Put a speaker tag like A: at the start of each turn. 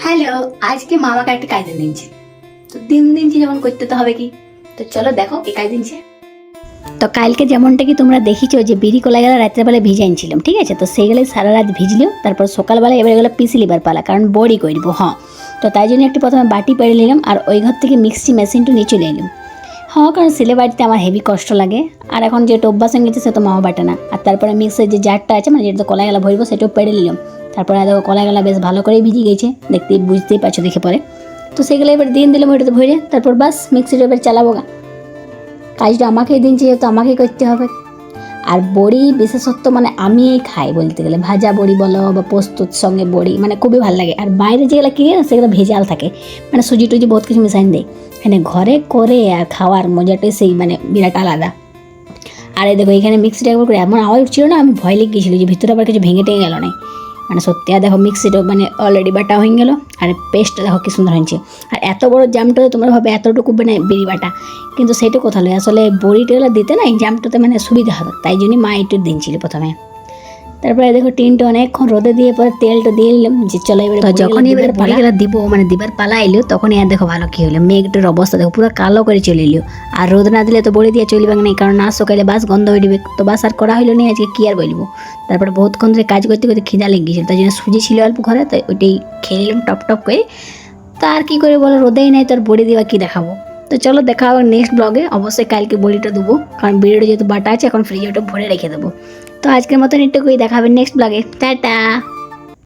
A: Hello, আজকে মা আমাকে একটা কাজ দিনছে। তো দিন দিনছে যেমন করতে তো হবে কি। তো চলো দেখো কি কাজ দিনছে।
B: তো কালকে যেমনটা কি তোমরা দেখিছো যে বিড়ি কলাইগুলো রাত্রেবেলা ভিজাইছিলাম, ঠিক আছে? তো সেইগুলো সারা রাত ভিজলো, তারপর সকালবেলা এবার এগুলো পিসি লিবার পালা, কারণ বড়ি করবো। হ্যাঁ, তো তাই জন্য একটু প্রথমে বাটি পেড়ে নিলাম আর ওই ঘর থেকে মিক্সি মেশিনটা নিয়ে চলে এলাম। হ্যাঁ, কারণ সিলে বাড়িতে আমার হেভি কষ্ট লাগে, আর এখন যেটা অভ্যাস হয়ে গেছে সে তো মাও বাটে না। আর তারপরে মিক্সের যে জারটা আছে, মানে যেটা কলাইগুলো ভরবো, সেটাও পেড়ে নিলাম। তারপরে দেখো কলাইগুলো বেশ ভালো করেই ভিজে গেছে, বুঝতেই পারছো দেখে পরে। তো সেগুলো এবার দিন দিলাম ওইটাতে ভরে, তারপর বাস মিক্সিটা এবার চালাবো গা। কাজটা আমাকেই দিন, যেহেতু আমাকেই করতে হবে। আর বড়ি বিশেষত্ব মানে আমি খাই বলতে গেলে, ভাজা বড়ি বলো বা পোস্তর সঙ্গে বড়ি মানে খুবই ভালো লাগে। আর বাইরে যেগুলো কিনে না সেগুলো ভেজাল থাকে, মানে সুজি টুজি বহুত কিছু মিশাইন দেয়। এখানে ঘরে করে আর খাওয়ার মজাটাই সেই মানে বিরাট আলাদা। আর এই দেখো এখানে মিক্সিটা একবার করে এমন আওয়াজ উঠছিল না, আমি ভয় লেগে গেছিলো যে ভিতরে আবার কিছু ভেঙে টেঙে গেল না। মানে সত্যি। আর দেখো মিক্সিটা মানে অলরেডি বাটা হয়ে গেল, আর পেস্টটা দেখো কি সুন্দর হয়েছে। আর এত বড় জামটাতে তোমরা ভাবে এতটুকু মানে বিড়ি বাটা, কিন্তু সেটা কোথাও নয়, আসলে বড়িটা দিতে না এই জামটাতে মানে সুবিধা হবে, তাই জন্যই মা একটু দিনছিল প্রথমে। তারপরে দেখো টিনটা অনেকক্ষণ রোদে দিয়ে পরে তেলটা দিয়ে নিলাম যে চলো এবার। তো যখন এবার বড়িগুলো দিব মানে দিবার পালা এলো, তখন আর দেখো ভালো কি হলো, মেঘটার অবস্থা দেখো পুরো কালো করে চলে এলো। আর রোদ না দিলে তো বড়ি দিয়ে চলবে না, কারণ না সকালে বাস গন্ধ হয়ে দিবে। তো বাস আর করা হইলো না আজকে, কি আর বলবো। তারপরে বহুতক্ষণ ধরে কাজ করতে করতে খিদা লেগে গেছিল, তাই জন্য সুজি ছিল অল্প ঘরে, তাই ওইটাই খেয়ে নিলাম টপ টপ করে। তা আর কি করে বলো, রোদেই নাই তো আর বড়ি দেওয়া কি দেখাবো। তো চলো দেখা হবে নেক্সট ব্লগে। অবশ্যই কালকে বড়িটা দেবো, কারণ বিড়িটা যেহেতু বাটা আছে এখন ফ্রিজে ওটা ভরে রেখে দেবো। তো আজকের মতন একটুকুই, দেখা হবে নেক্সট ব্লগে। টাটা।